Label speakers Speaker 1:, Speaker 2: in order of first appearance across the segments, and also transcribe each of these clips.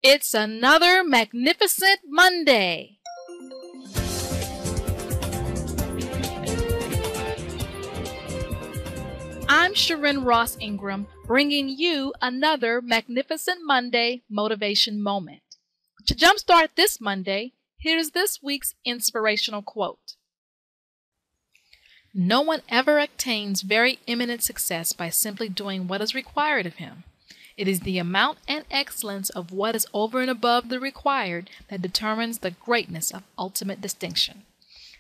Speaker 1: It's another magnificent Monday. I'm Sharon Ross Ingram, bringing you another magnificent Monday motivation moment. To jumpstart this Monday, here's this week's inspirational quote. No one ever attains very eminent success by simply doing what is required of him. It is the amount and excellence of what is over and above the required that determines the greatness of ultimate distinction.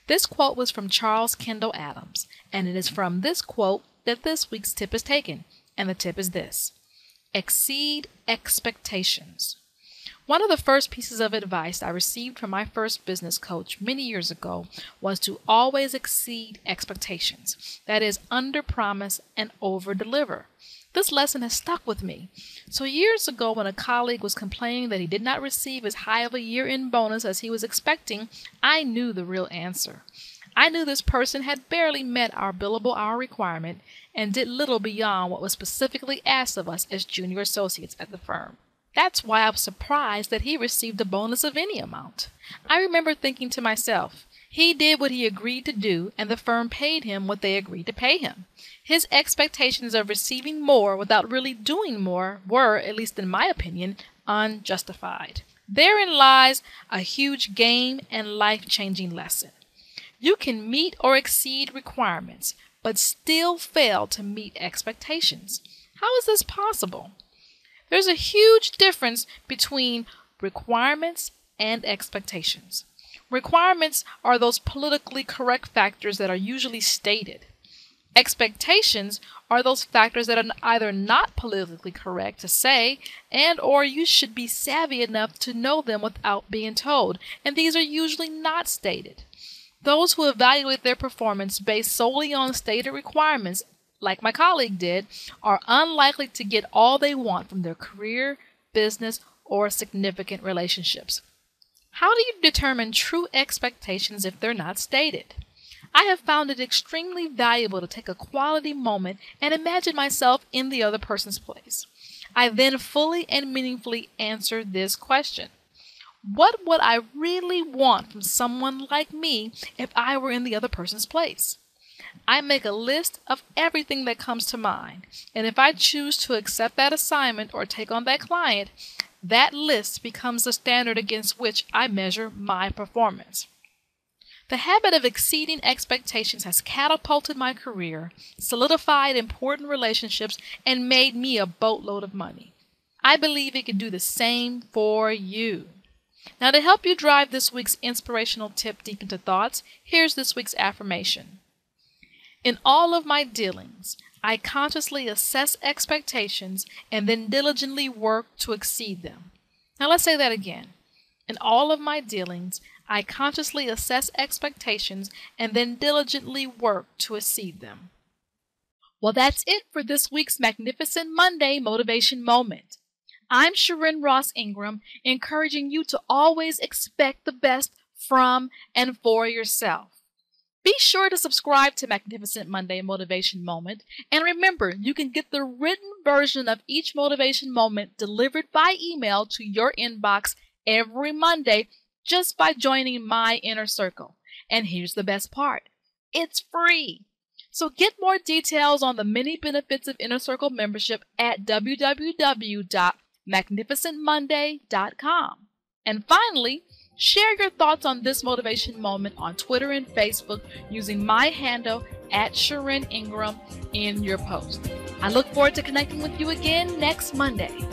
Speaker 1: This quote was from Charles Kendall Adams, and it is from this quote that this week's tip is taken, and the tip is this: exceed expectations. One of the first pieces of advice I received from my first business coach many years ago was to always exceed expectations. That is, under-promise and over-deliver. This lesson has stuck with me. So years ago, when a colleague was complaining that he did not receive as high of a year-end bonus as he was expecting, I knew the real answer. I knew this person had barely met our billable hour requirement and did little beyond what was specifically asked of us as junior associates at the firm. That's why I was surprised that he received a bonus of any amount. I remember thinking to myself, he did what he agreed to do, and the firm paid him what they agreed to pay him. His expectations of receiving more without really doing more were, at least in my opinion, unjustified. Therein lies a huge game and life-changing lesson. You can meet or exceed requirements, but still fail to meet expectations. How is this possible? There's a huge difference between requirements and expectations. Requirements are those politically correct factors that are usually stated. Expectations are those factors that are either not politically correct to say and or you should be savvy enough to know them without being told, and these are usually not stated. Those who evaluate their performance based solely on stated requirements, like my colleague did, are unlikely to get all they want from their career, business, or significant relationships. How do you determine true expectations if they're not stated? I have found it extremely valuable to take a quality moment and imagine myself in the other person's place. I then fully and meaningfully answer this question. What would I really want from someone like me if I were in the other person's place? I make a list of everything that comes to mind, and if I choose to accept that assignment or take on that client, that list becomes the standard against which I measure my performance. The habit of exceeding expectations has catapulted my career, solidified important relationships, and made me a boatload of money. I believe it can do the same for you. Now, to help you drive this week's inspirational tip deep into thoughts, here's this week's affirmation. In all of my dealings, I consciously assess expectations and then diligently work to exceed them. Now let's say that again. In all of my dealings, I consciously assess expectations and then diligently work to exceed them. Well, that's it for this week's Magnificent Monday Motivation Moment. I'm Sharon Ross Ingram, encouraging you to always expect the best from and for yourself. Be sure to subscribe to Magnificent Monday Motivation Moment, and remember, you can get the written version of each motivation moment delivered by email to your inbox every Monday just by joining my inner circle. And here's the best part. It's free. So get more details on the many benefits of Inner Circle membership at www.magnificentmonday.com. And finally, share your thoughts on this motivation moment on Twitter and Facebook using my handle @Sharon Ingram in your post. I look forward to connecting with you again next Monday.